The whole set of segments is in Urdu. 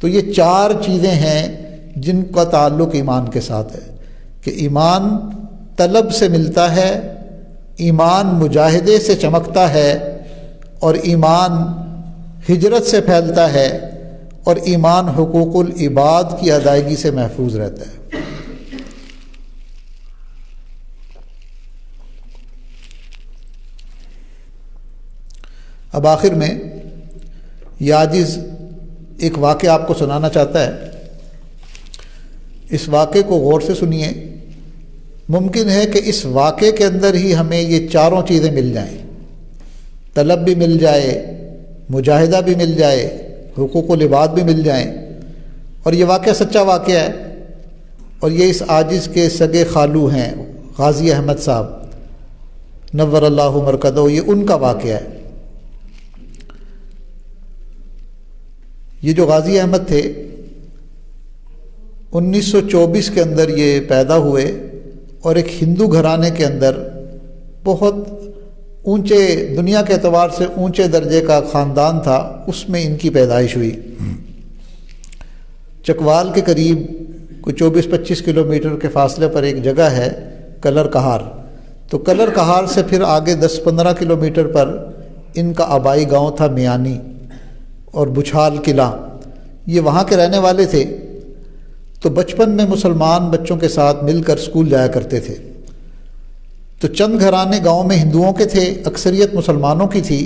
تو یہ 4 چیزیں ہیں جن کا تعلق ایمان کے ساتھ ہے، کہ ایمان طلب سے ملتا ہے، ایمان مجاہدے سے چمکتا ہے، اور ایمان ہجرت سے پھیلتا ہے، اور ایمان حقوق العباد کی ادائیگی سے محفوظ رہتا ہے۔ اب آخر میں یہ عاجز ایک واقعہ آپ کو سنانا چاہتا ہے۔ اس واقعے کو غور سے سنیے، ممکن ہے کہ اس واقعے کے اندر ہی ہمیں یہ 4 چیزیں مل جائیں، طلب بھی مل جائے، مجاہدہ بھی مل جائے، حقوق العباد بھی مل جائیں۔ اور یہ واقعہ سچا واقعہ ہے، اور یہ اس عاجز کے سگے خالو ہیں غازی احمد صاحب نور اللہ مرکزہ، یہ ان کا واقعہ ہے۔ یہ جو غازی احمد تھے 1924 کے اندر یہ پیدا ہوئے، اور ایک ہندو گھرانے کے اندر بہت اونچے، دنیا کے اعتبار سے اونچے درجے کا خاندان تھا، اس میں ان کی پیدائش ہوئی۔ چکوال کے قریب کوئی 24-25 کلومیٹر کے فاصلے پر ایک جگہ ہے کلر کہار، تو کلر کہار سے پھر آگے 10-15 کلومیٹر پر ان کا آبائی گاؤں تھا میانی اور بچھال قلعہ، یہ وہاں کے رہنے والے تھے۔ تو بچپن میں مسلمان بچوں کے ساتھ مل کر اسکول جایا کرتے تھے۔ تو چند گھرانے گاؤں میں ہندوؤں کے تھے، اکثریت مسلمانوں کی تھی،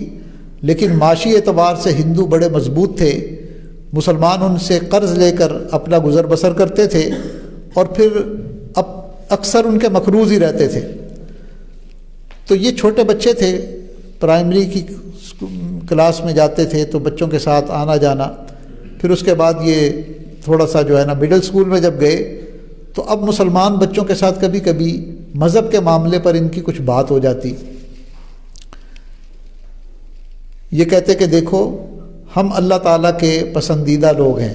لیکن معاشی اعتبار سے ہندو بڑے مضبوط تھے، مسلمان ان سے قرض لے کر اپنا گزر بسر کرتے تھے، اور پھر اکثر ان کے مقروض ہی رہتے تھے۔ تو یہ چھوٹے بچے تھے، پرائمری کی کلاس میں جاتے تھے، تو بچوں کے ساتھ آنا جانا۔ پھر اس کے بعد یہ تھوڑا سا جو ہے نا مڈل اسکول میں جب گئے، تو اب مسلمان بچوں کے ساتھ کبھی کبھی مذہب کے معاملے پر ان کی کچھ بات ہو جاتی۔ یہ کہتے کہ دیکھو ہم اللہ تعالیٰ کے پسندیدہ لوگ ہیں،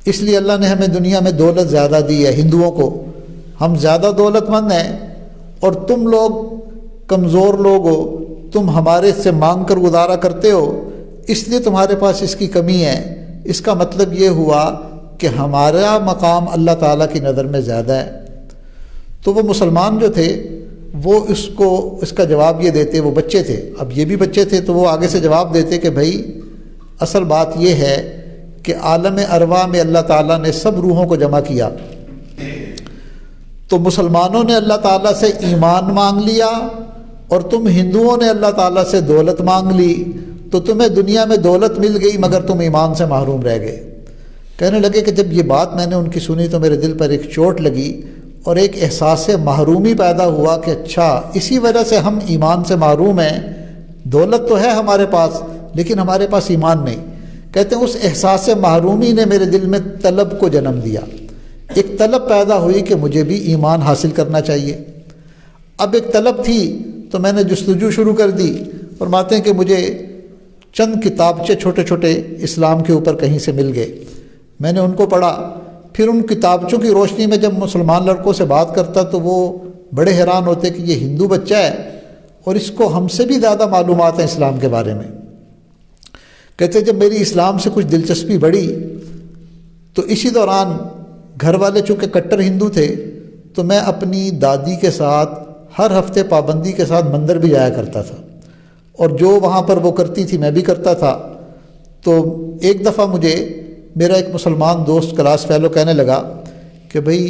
اس لیے اللہ نے ہمیں دنیا میں دولت زیادہ دی ہے، ہندوؤں کو ہم زیادہ دولت مند ہیں، اور تم لوگ کمزور لوگ ہو، تم ہمارے سے مانگ کر گزارا کرتے ہو، اس لیے تمہارے پاس اس کی کمی ہے۔ اس کا مطلب یہ ہوا کہ ہمارا مقام اللہ تعالیٰ کی نظر میں زیادہ ہے۔ تو وہ مسلمان جو تھے وہ اس کا جواب یہ دیتے، وہ بچے تھے، اب یہ بھی بچے تھے، تو وہ آگے سے جواب دیتے کہ بھائی اصل بات یہ ہے کہ عالم ارواح میں اللہ تعالیٰ نے سب روحوں کو جمع کیا، تو مسلمانوں نے اللہ تعالیٰ سے ایمان مانگ لیا، اور تم ہندوؤں نے اللہ تعالیٰ سے دولت مانگ لی، تو تمہیں دنیا میں دولت مل گئی مگر تم ایمان سے محروم رہ گئے۔ کہنے لگے کہ جب یہ بات میں نے ان کی سنی تو میرے دل پر ایک چوٹ لگی، اور ایک احساس محرومی پیدا ہوا کہ اچھا اسی وجہ سے ہم ایمان سے محروم ہیں، دولت تو ہے ہمارے پاس لیکن ہمارے پاس ایمان نہیں۔ کہتے ہیں اس احساس محرومی نے میرے دل میں طلب کو جنم دیا، ایک طلب پیدا ہوئی کہ مجھے بھی ایمان حاصل کرنا چاہیے۔ اب ایک طلب تھی تو میں نے جستجو شروع کر دی۔ فرماتے ہیں کہ مجھے چند کتابچے چھوٹے چھوٹے اسلام کے اوپر کہیں سے مل گئے، میں نے ان کو پڑھا۔ پھر ان کتابچوں کی روشنی میں جب مسلمان لڑکوں سے بات کرتا تو وہ بڑے حیران ہوتے کہ یہ ہندو بچہ ہے اور اس کو ہم سے بھی زیادہ معلومات ہیں اسلام کے بارے میں۔ کہتے جب میری اسلام سے کچھ دلچسپی بڑھی تو اسی دوران گھر والے چونکہ کٹر ہندو تھے تو میں اپنی دادی کے ساتھ ہر ہفتے پابندی کے ساتھ مندر بھی جایا کرتا تھا، اور جو وہاں پر وہ کرتی تھی میں بھی کرتا تھا۔ تو ایک دفعہ مجھے میرا ایک مسلمان دوست کلاس فیلو کہنے لگا کہ بھئی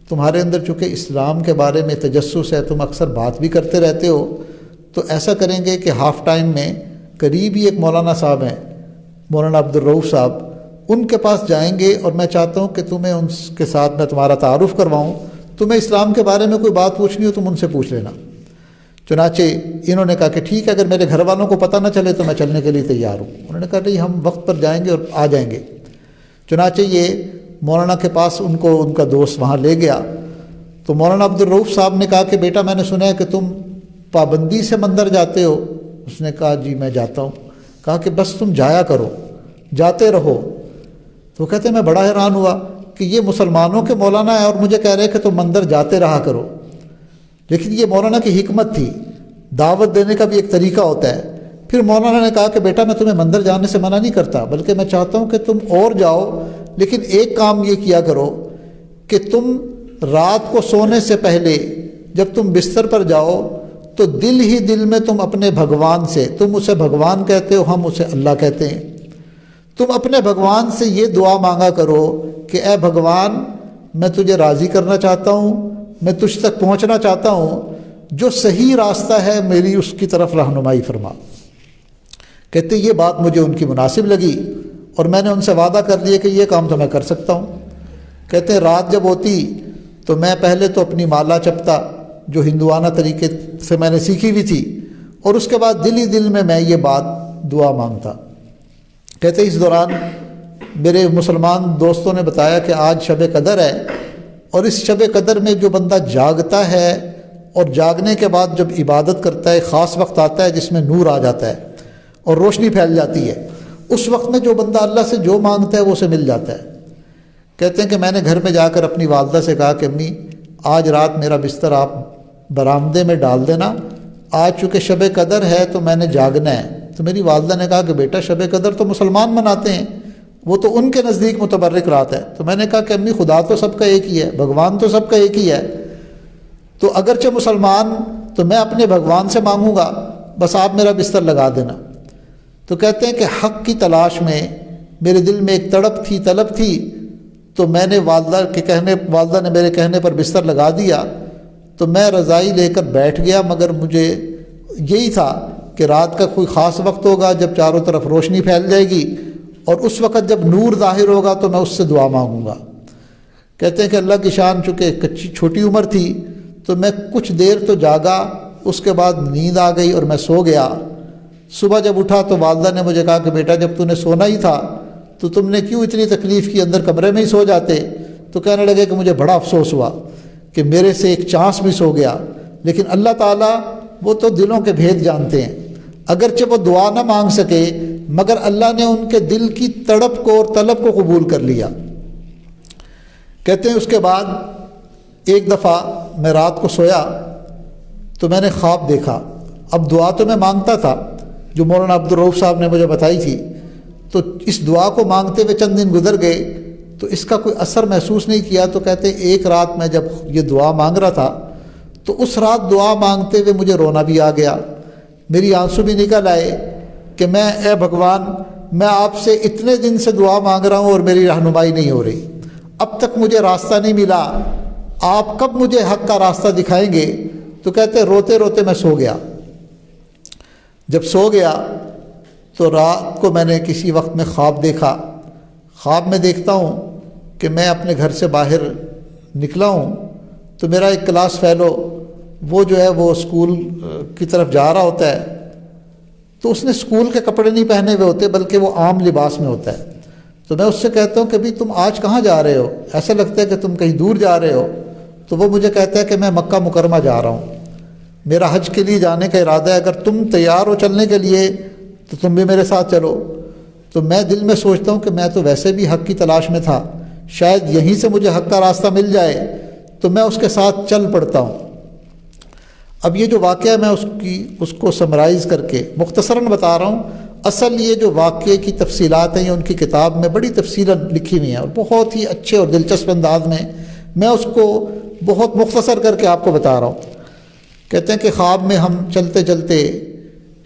تمہارے اندر چونکہ اسلام کے بارے میں تجسس ہے، تم اکثر بات بھی کرتے رہتے ہو، تو ایسا کریں گے کہ ہاف ٹائم میں قریب ہی ایک مولانا صاحب ہیں، مولانا عبدالرؤوف صاحب، ان کے پاس جائیں گے، اور میں چاہتا ہوں کہ تمہیں ان کے ساتھ میں تمہارا تعارف کرواؤں، تمہیں اسلام کے بارے میں کوئی بات پوچھنی ہو تم ان سے پوچھ لینا۔ چنانچہ انہوں نے کہا کہ ٹھیک ہے، اگر میرے گھر والوں کو پتہ نہ چلے تو میں چلنے کے لیے تیار ہوں۔ انہوں نے کہا نہیں، ہم وقت پر جائیں گے اور آ جائیں گے۔ چنانچہ یہ مولانا کے پاس ان کا دوست وہاں لے گیا، تو مولانا عبدالرؤوف صاحب نے کہا کہ بیٹا میں نے سنا ہے کہ تم پابندی سے مندر جاتے ہو۔ اس نے کہا جی میں جاتا ہوں۔ کہا کہ بس تم جایا کرو، جاتے رہو۔ تو کہتے ہیں میں بڑا حیران ہوا کہ یہ مسلمانوں کے مولانا ہے اور مجھے کہہ رہے کہ تم مندر جاتے رہا کرو۔ لیکن یہ مولانا کی حکمت تھی، دعوت دینے کا بھی ایک طریقہ ہوتا ہے پھر مولانا نے کہا کہ بیٹا میں تمہیں مندر جانے سے منع نہیں کرتا، بلکہ میں چاہتا ہوں کہ تم اور جاؤ، لیکن ایک کام یہ کیا کرو کہ تم رات کو سونے سے پہلے جب تم بستر پر جاؤ تو دل ہی دل میں تم اپنے بھگوان سے، تم اسے بھگوان کہتے ہو، ہم اسے اللہ کہتے ہیں، تم اپنے بھگوان سے یہ دعا مانگا کرو کہ اے بھگوان میں تجھے راضی کرنا چاہتا ہوں، میں تجھ تک پہنچنا چاہتا ہوں، جو صحیح راستہ ہے میری اس کی طرف رہنمائی فرما۔ کہتے یہ بات مجھے ان کی مناسب لگی اور میں نے ان سے وعدہ کر لیا کہ یہ کام تو میں کر سکتا ہوں۔ کہتے ہیں رات جب ہوتی تو میں پہلے تو اپنی مالا چپتا جو ہندوانہ طریقے سے میں نے سیکھی ہوئی تھی، اور اس کے بعد دل ہی دل میں یہ بات دعا مانگتا۔ کہتے اس دوران میرے مسلمان دوستوں نے بتایا کہ آج شب قدر ہے، اور اس شب قدر میں جو بندہ جاگتا ہے اور جاگنے کے بعد جب عبادت کرتا ہے، خاص وقت آتا ہے جس میں نور آ جاتا ہے اور روشنی پھیل جاتی ہے، اس وقت میں جو بندہ اللہ سے جو مانگتا ہے وہ اسے مل جاتا ہے۔ کہتے ہیں کہ میں نے گھر میں جا کر اپنی والدہ سے کہا کہ امی آج رات میرا بستر آپ برآمدے میں ڈال دینا، آج چونکہ شب قدر ہے تو میں نے جاگنا ہے۔ تو میری والدہ نے کہا کہ بیٹا شب قدر تو مسلمان مناتے ہیں، وہ تو ان کے نزدیک متبرک رات ہے۔ تو میں نے کہا کہ امی خدا تو سب کا ایک ہی ہے، بھگوان تو سب کا ایک ہی ہے، تو اگرچہ مسلمان تو میں اپنے بھگوان سے مانگوں گا، بس آپ میرا بستر لگا دینا۔ تو کہتے ہیں کہ حق کی تلاش میں میرے دل میں ایک تڑپ تھی، طلب تھی، تو میں نے والدہ نے میرے کہنے پر بستر لگا دیا، تو میں رضائی لے کر بیٹھ گیا، مگر مجھے یہی تھا کہ رات کا کوئی خاص وقت ہوگا جب چاروں طرف روشنی پھیل جائے گی، اور اس وقت جب نور ظاہر ہوگا تو میں اس سے دعا مانگوں گا۔ کہتے ہیں کہ اللہ کی شان چونکہ کچی چھوٹی عمر تھی تو میں کچھ دیر تو جاگا، اس کے بعد نیند آ گئی اور میں سو گیا۔ صبح جب اٹھا تو والدہ نے مجھے کہا کہ بیٹا جب تو نے سونا ہی تھا تو تم نے کیوں اتنی تکلیف کی، اندر کمرے میں ہی سو جاتے۔ تو کہنے لگے کہ مجھے بڑا افسوس ہوا کہ میرے سے ایک چانس بھی سو گیا، لیکن اللہ تعالیٰ وہ تو دلوں کے بھید جانتے ہیں، اگرچہ وہ دعا نہ مانگ سکے مگر اللہ نے ان کے دل کی تڑپ کو اور طلب کو قبول کر لیا۔ کہتے ہیں اس کے بعد ایک دفعہ میں رات کو سویا تو میں نے خواب دیکھا۔ اب دعا تو میں مانگتا تھا جو مولانا عبدالرؤف صاحب نے مجھے بتائی تھی، تو اس دعا کو مانگتے ہوئے چند دن گزر گئے تو اس کا کوئی اثر محسوس نہیں کیا۔ تو کہتے ہیں ایک رات میں جب یہ دعا مانگ رہا تھا تو اس رات دعا مانگتے ہوئے مجھے رونا بھی آ گیا، میری آنسو بھی نکل آئے کہ میں اے بھگوان میں آپ سے اتنے دن سے دعا مانگ رہا ہوں اور میری رہنمائی نہیں ہو رہی، اب تک مجھے راستہ نہیں ملا، آپ کب مجھے حق کا راستہ دکھائیں گے؟ تو کہتے ہیں روتے روتے میں سو گیا۔ جب سو گیا تو رات کو میں نے کسی وقت میں خواب دیکھا۔ خواب میں دیکھتا ہوں کہ میں اپنے گھر سے باہر نکلا ہوں تو میرا ایک کلاس فیلو وہ جو ہے وہ اسکول کی طرف جا رہا ہوتا ہے، تو اس نے اسکول کے کپڑے نہیں پہنے ہوئے ہوتے بلکہ وہ عام لباس میں ہوتا ہے۔ تو میں اس سے کہتا ہوں کہ بھی تم آج کہاں جا رہے ہو، ایسا لگتا ہے کہ تم کہیں دور جا رہے ہو۔ تو وہ مجھے کہتا ہے کہ میں مکہ مکرمہ جا رہا ہوں، میرا حج کے لیے جانے کا ارادہ ہے، اگر تم تیار ہو چلنے کے لیے تو تم بھی میرے ساتھ چلو۔ تو میں دل میں سوچتا ہوں کہ میں تو ویسے بھی حق کی تلاش میں تھا، شاید یہیں سے مجھے حق کا راستہ مل جائے، تو میں اس کے ساتھ چل پڑتا ہوں۔ اب یہ جو واقعہ میں اس کو سمرائز کر کے مختصراً بتا رہا ہوں، اصل یہ جو واقعے کی تفصیلات ہیں یہ ان کی کتاب میں بڑی تفصیلاً لکھی ہوئی ہیں اور بہت ہی اچھے اور دلچسپ انداز میں اس کو بہت مختصر کر کے آپ کو بتا رہا ہوں۔ کہتے ہیں کہ خواب میں ہم چلتے چلتے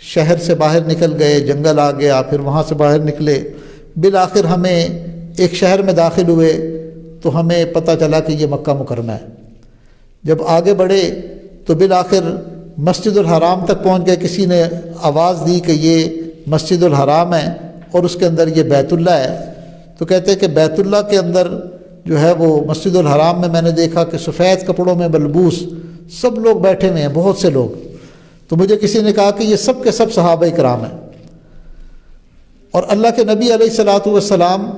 شہر سے باہر نکل گئے، جنگل آ گیا، پھر وہاں سے باہر نکلے، بالآخر ہمیں ایک شہر میں داخل ہوئے تو ہمیں پتہ چلا کہ یہ مکہ مکرمہ ہے۔ جب آگے بڑھے تو بالآخر مسجد الحرام تک پہنچ گئے، کسی نے آواز دی کہ یہ مسجد الحرام ہے اور اس کے اندر یہ بیت اللہ ہے۔ تو کہتے ہیں کہ بیت اللہ کے اندر جو ہے وہ مسجد الحرام میں نے دیکھا کہ سفید کپڑوں میں ملبوس سب لوگ بیٹھے ہوئے ہیں، بہت سے لوگ۔ تو مجھے کسی نے کہا کہ یہ سب کے سب صحابہ کرام ہیں، اور اللہ کے نبی علیہ الصلاۃ والسلام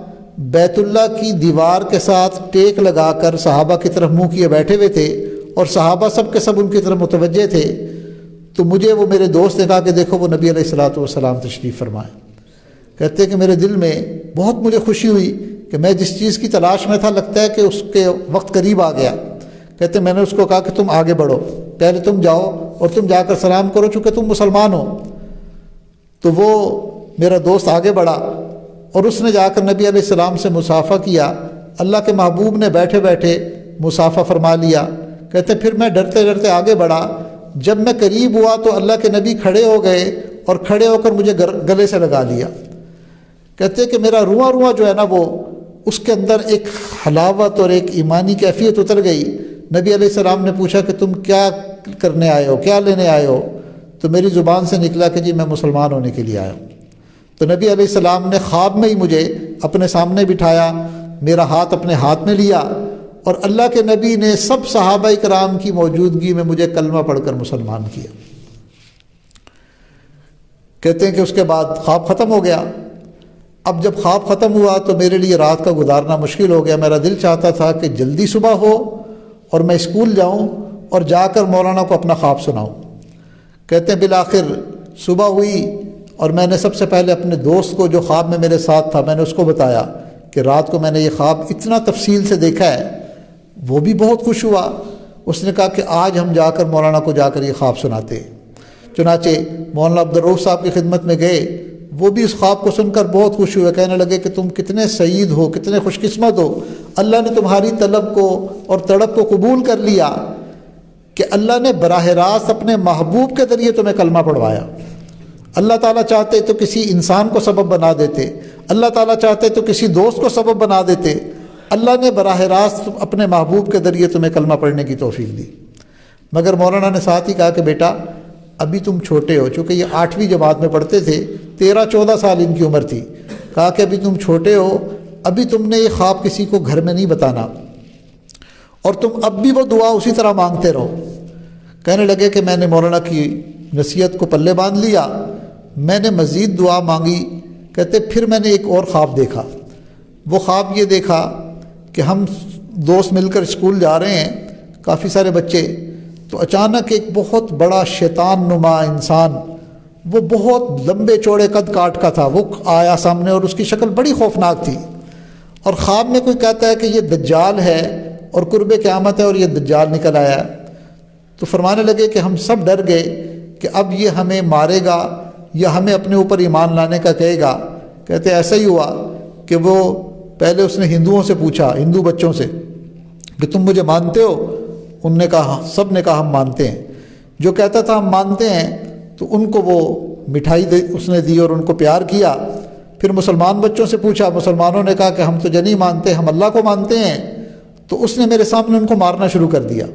بیت اللہ کی دیوار کے ساتھ ٹیک لگا کر صحابہ کی طرف منہ کیے بیٹھے ہوئے تھے، اور صحابہ سب کے سب ان کی طرف متوجہ تھے۔ تو مجھے وہ میرے دوست نے کہا کہ دیکھو وہ نبی علیہ الصلاۃ والسلام تشریف فرمائے۔ کہتے ہیں کہ میرے دل میں بہت مجھے خوشی ہوئی کہ میں جس چیز کی تلاش میں تھا لگتا ہے کہ اس کے وقت قریب آ گیا۔ کہتے ہیں میں نے اس کو کہا کہ تم آگے بڑھو، پہلے تم جاؤ اور تم جا کر سلام کرو چونکہ تم مسلمان ہو۔ تو وہ میرا دوست آگے بڑھا اور اس نے جا کر نبی علیہ السلام سے مصافحہ کیا۔ اللہ کے محبوب نے بیٹھے بیٹھے مصافحہ فرما لیا۔ کہتے پھر میں ڈرتے ڈرتے آگے بڑھا، جب میں قریب ہوا تو اللہ کے نبی کھڑے ہو گئے اور کھڑے ہو کر مجھے گلے سے لگا لیا۔ کہتے کہ میرا رواں رواں جو ہے نا وہ اس کے اندر ایک حلاوت اور ایک ایمانی کیفیت اتر گئی۔ نبی علیہ السلام نے پوچھا کہ تم کیا کرنے آئے ہو، کیا لینے آئے ہو؟ تو میری زبان سے نکلا کہ جی میں مسلمان ہونے کے لیے آیا ہوں۔ تو نبی علیہ السلام نے خواب میں ہی مجھے اپنے سامنے بٹھایا، میرا ہاتھ اپنے ہاتھ میں لیا اور اللہ کے نبی نے سب صحابہ کرام کی موجودگی میں مجھے کلمہ پڑھ کر مسلمان کیا۔ کہتے ہیں کہ اس کے بعد خواب ختم ہو گیا۔ اب جب خواب ختم ہوا تو میرے لیے رات کا گزارنا مشکل ہو گیا۔ میرا دل چاہتا تھا کہ جلدی صبح ہو اور میں اسکول جاؤں اور جا کر مولانا کو اپنا خواب سناؤں۔ کہتے ہیں بالآخر صبح ہوئی اور میں نے سب سے پہلے اپنے دوست کو جو خواب میں میرے ساتھ تھا میں نے اس کو بتایا کہ رات کو میں نے یہ خواب اتنا تفصیل سے دیکھا ہے۔ وہ بھی بہت خوش ہوا۔ اس نے کہا کہ آج ہم جا کر مولانا کو جا کر یہ خواب سناتے ہیں۔ چنانچہ مولانا عبدالرؤف صاحب کی خدمت میں گئے، وہ بھی اس خواب کو سن کر بہت خوش ہوئے، کہنے لگے کہ تم کتنے سعید ہو، کتنے خوش قسمت ہو، اللہ نے تمہاری طلب کو اور تڑپ کو قبول کر لیا کہ اللہ نے براہ راست اپنے محبوب کے ذریعے تمہیں کلمہ پڑھوایا۔ اللہ تعالیٰ چاہتے تو کسی انسان کو سبب بنا دیتے، اللہ تعالیٰ چاہتے تو کسی دوست کو سبب بنا دیتے، اللہ نے براہ راست اپنے محبوب کے ذریعے تمہیں کلمہ پڑھنے کی توفیق دی۔ مگر مولانا نے ساتھ ہی کہا کہ بیٹا ابھی تم چھوٹے ہو، چونکہ یہ 8ویں جماعت میں پڑھتے تھے، 13-14 سال ان کی عمر تھی۔ کہا کہ ابھی تم چھوٹے ہو، ابھی تم نے یہ خواب کسی کو گھر میں نہیں بتانا، اور تم اب بھی وہ دعا اسی طرح مانگتے رہو۔ کہنے لگے کہ میں نے مولانا کی نصیحت کو پلے باندھ لیا، میں نے مزید دعا مانگی۔ کہتے پھر میں نے ایک اور خواب دیکھا۔ وہ خواب یہ دیکھا کہ ہم دوست مل کر اسکول جا رہے ہیں، کافی سارے بچے، تو اچانک ایک بہت بڑا شیطان نما انسان، وہ بہت لمبے چوڑے قد کاٹ کا تھا، وہ آیا سامنے اور اس کی شکل بڑی خوفناک تھی۔ اور خواب میں کوئی کہتا ہے کہ یہ دجال ہے اور قرب قیامت ہے اور یہ دجال نکل آیا ہے۔ تو فرمانے لگے کہ ہم سب ڈر گئے کہ اب یہ ہمیں مارے گا یا ہمیں اپنے اوپر ایمان لانے کا کہے گا۔ کہتے ایسا ہی ہوا کہ وہ پہلے اس نے ہندوؤں سے پوچھا، ہندو بچوں سے، کہ تم مجھے مانتے ہو؟ ان نے کہا، سب نے کہا ہم مانتے ہیں۔ جو کہتا تھا ہم مانتے ہیں تو ان کو وہ مٹھائی اس نے دی اور ان کو پیار کیا۔ پھر مسلمان بچوں سے پوچھا، مسلمانوں نے کہا کہ ہم تو نہیں مانتے، ہم اللہ کو مانتے ہیں۔ تو اس نے میرے سامنے ان کو مارنا شروع کر دیا۔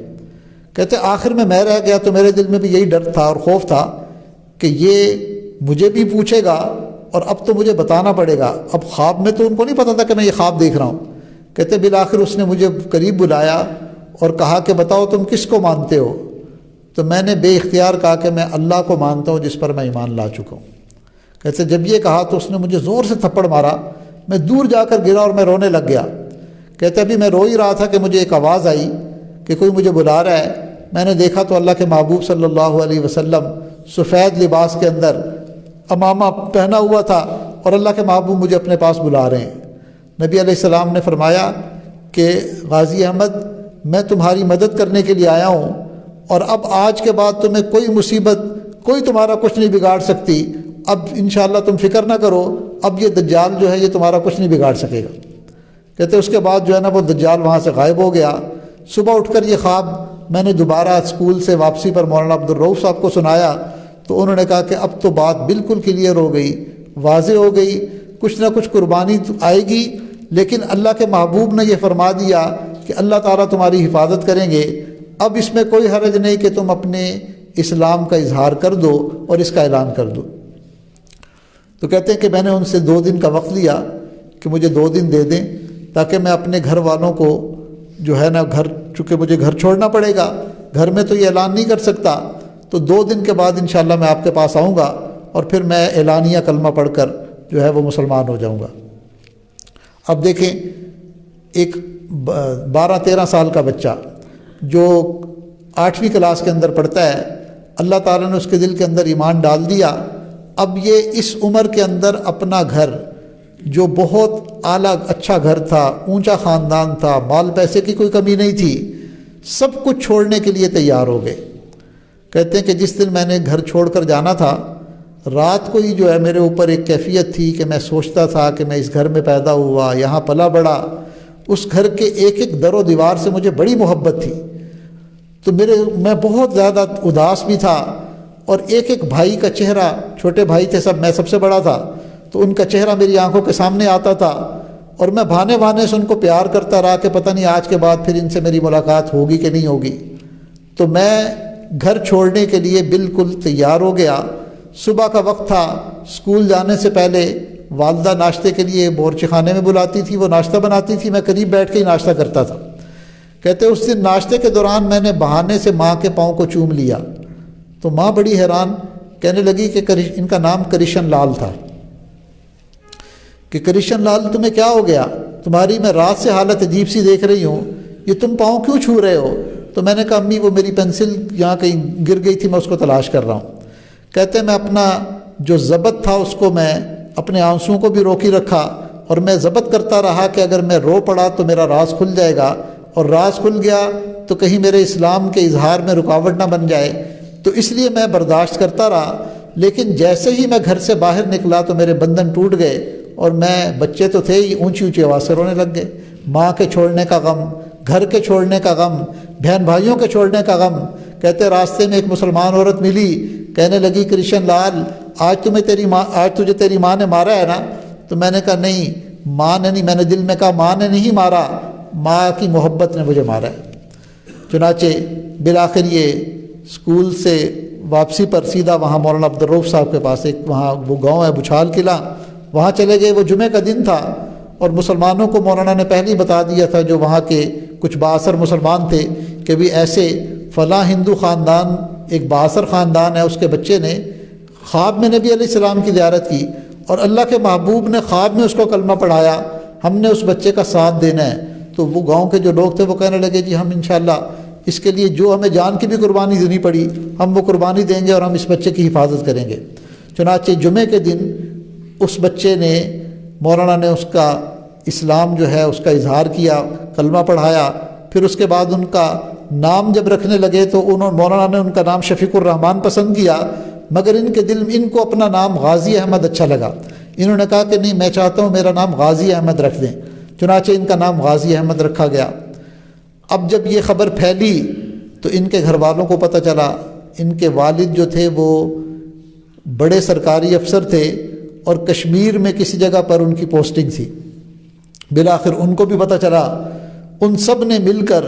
کہتے آخر میں رہ گیا تو میرے دل میں بھی یہی ڈر تھا اور خوف تھا کہ یہ مجھے بھی پوچھے گا اور اب تو مجھے بتانا پڑے گا۔ اب خواب میں تو ان کو نہیں پتا تھا کہ میں یہ خواب دیکھ رہا ہوں۔ کہتے بالآخر اس نے مجھے قریب بلایا اور کہا کہ بتاؤ تم کس کو مانتے ہو؟ تو میں نے بے اختیار کہا کہ میں اللہ کو مانتا ہوں جس پر میں ایمان لا چکا ہوں۔ کہتے جب یہ کہا تو اس نے مجھے زور سے تھپڑ مارا، میں دور جا کر گرا اور میں رونے لگ گیا۔ کہتے ابھی میں رو ہی رہا تھا کہ مجھے ایک آواز آئی کہ کوئی مجھے بلا رہا ہے۔ میں نے دیکھا تو اللہ کے محبوب صلی اللہ علیہ وسلم سفید لباس کے اندر امامہ پہنا ہوا تھا اور اللہ کے محبوب مجھے اپنے پاس بلا رہے ہیں۔ نبی علیہ السلام نے فرمایا کہ غازی احمد میں تمہاری مدد کرنے کے لیے آیا ہوں، اور اب آج کے بعد تمہیں کوئی مصیبت، کوئی تمہارا کچھ نہیں بگاڑ سکتی۔ اب انشاءاللہ تم فکر نہ کرو، اب یہ دجال جو ہے یہ تمہارا کچھ نہیں بگاڑ سکے گا۔ کہتے اس کے بعد جو ہے نا وہ دجال وہاں سے غائب ہو گیا۔ صبح اٹھ کر یہ خواب میں نے دوبارہ اسکول سے واپسی پر مولانا عبدالرؤف صاحب کو سنایا تو انہوں نے کہا کہ اب تو بات بالکل کلیئر ہو گئی، واضح ہو گئی، کچھ نہ کچھ قربانی آئے گی، لیکن اللہ کے محبوب نے یہ فرما دیا کہ اللہ تعالیٰ تمہاری حفاظت کریں گے۔ اب اس میں کوئی حرج نہیں کہ تم اپنے اسلام کا اظہار کر دو اور اس کا اعلان کر دو۔ تو کہتے ہیں کہ میں نے ان سے 2 دن کا وقت لیا کہ مجھے 2 دن دے دیں تاکہ میں اپنے گھر والوں کو جو ہے نا چونکہ مجھے گھر چھوڑنا پڑے گا، گھر میں تو یہ اعلان نہیں کر سکتا، تو 2 دن کے بعد انشاءاللہ میں آپ کے پاس آؤں گا اور پھر میں اعلانیہ کلمہ پڑھ کر جو ہے وہ مسلمان ہو جاؤں گا۔ اب دیکھیں ایک 12-13 سال کا بچہ جو 8ویں کلاس کے اندر پڑھتا ہے، اللہ تعالیٰ نے اس کے دل کے اندر ایمان ڈال دیا۔ اب یہ اس عمر کے اندر اپنا گھر جو بہت اعلیٰ اچھا گھر تھا، اونچا خاندان تھا، مال پیسے کی کوئی کمی نہیں تھی، سب کچھ چھوڑنے کے لیے تیار ہو گئے۔ کہتے ہیں کہ جس دن میں نے گھر چھوڑ کر جانا تھا، رات کو ہی جو ہے میرے اوپر ایک کیفیت تھی کہ میں سوچتا تھا کہ میں اس گھر میں پیدا ہوا، یہاں پلا بڑا، اس گھر کے ایک ایک در و دیوار سے مجھے بڑی محبت تھی، تو میں بہت زیادہ اداس بھی تھا، اور ایک ایک بھائی کا چہرہ، چھوٹے بھائی تھے سب، میں سب سے بڑا تھا، تو ان کا چہرہ میری آنکھوں کے سامنے آتا تھا، اور میں بہانے بہانے سے ان کو پیار کرتا رہا کہ پتہ نہیں آج کے بعد پھر ان سے میری ملاقات ہوگی کہ نہیں ہوگی۔ تو میں گھر چھوڑنے کے لیے بالکل تیار ہو گیا۔ صبح کا وقت تھا، اسکول جانے سے پہلے والدہ ناشتے کے لیے بورچی خانے میں بلاتی تھی، وہ ناشتہ بناتی تھی، میں قریب بیٹھ کے ہی ناشتہ کرتا تھا۔ کہتے اس دن ناشتے کے دوران میں نے بہانے سے ماں کے پاؤں کو چوم لیا، تو ماں بڑی حیران، کہنے لگی کہ ان کا نام کرشن لال تھا، کہ کرشن لال تمہیں کیا ہو گیا؟ تمہاری میں رات سے حالت عجیب سی دیکھ رہی ہوں، یہ تم پاؤں کیوں چھو رہے ہو؟ تو میں نے کہا امی وہ میری پینسل یہاں کہیں گر گئی تھی، میں اس کو تلاش کر رہا ہوں۔ کہتے میں اپنا جو ضبط تھا اس کو میں اپنے آنسوؤں کو بھی روکی رکھا، اور میں ضبط کرتا رہا کہ اگر میں رو پڑا تو میرا راز کھل جائے گا، اور راز کھل گیا تو کہیں میرے اسلام کے اظہار میں رکاوٹ نہ بن جائے، تو اس لیے میں برداشت کرتا رہا۔ لیکن جیسے ہی میں گھر سے باہر نکلا تو میرے بندھن ٹوٹ گئے، اور میں، بچے تو تھے ہی، اونچی اونچی آواز سے رونے لگ گئے۔ ماں کے چھوڑنے کا غم، گھر کے چھوڑنے کا غم، بہن بھائیوں کے چھوڑنے کا غم۔ کہتے راستے میں ایک مسلمان عورت ملی، کہنے لگی کرشن لال آج تجھے تیری ماں نے مارا ہے نا؟ تو میں نے کہا نہیں، ماں نے نہیں، میں نے دل میں کہا ماں نے نہیں مارا، ماں کی محبت نے مجھے مارا ہے۔ چنانچہ بالآخر یہ اسکول سے واپسی پر سیدھا وہاں مولانا عبدالرؤف صاحب کے پاس، ایک وہاں وہ گاؤں ہے بچھال قلعہ، وہاں چلے گئے۔ وہ جمعہ کا دن تھا، اور مسلمانوں کو مولانا نے پہلے ہی بتا دیا تھا، جو وہاں کے کچھ بااثر مسلمان تھے، کہ بھی ایسے فلاں ہندو خاندان، ایک بااثر خاندان ہے، اس کے بچے نے خواب میں نبی علیہ السلام کی زیارت کی، اور اللہ کے محبوب نے خواب میں اس کو کلمہ پڑھایا، ہم نے اس بچے کا ساتھ دینا ہے۔ تو وہ گاؤں کے جو لوگ تھے وہ کہنے لگے جی ہم انشاءاللہ اس کے لیے جو ہمیں جان کی بھی قربانی دینی پڑی ہم وہ قربانی دیں گے، اور ہم اس بچے کی حفاظت کریں گے۔ چنانچہ جمعے کے دن اس بچے نے، مولانا نے اس کا اسلام جو ہے اس کا اظہار کیا، کلمہ پڑھایا۔ پھر اس کے بعد ان کا نام جب رکھنے لگے تو مولانا نے ان کا نام شفیق الرحمن پسند کیا، مگر ان کے دل میں ان کو اپنا نام غازی احمد اچھا لگا۔ انہوں نے کہا کہ نہیں، میں چاہتا ہوں میرا نام غازی احمد رکھ دیں۔ چنانچہ ان کا نام غازی احمد رکھا گیا۔ اب جب یہ خبر پھیلی تو ان کے گھر والوں کو پتہ چلا۔ ان کے والد جو تھے وہ بڑے سرکاری افسر تھے، اور کشمیر میں کسی جگہ پر ان کی پوسٹنگ تھی۔ بالآخر ان کو بھی پتہ چلا، ان سب نے مل کر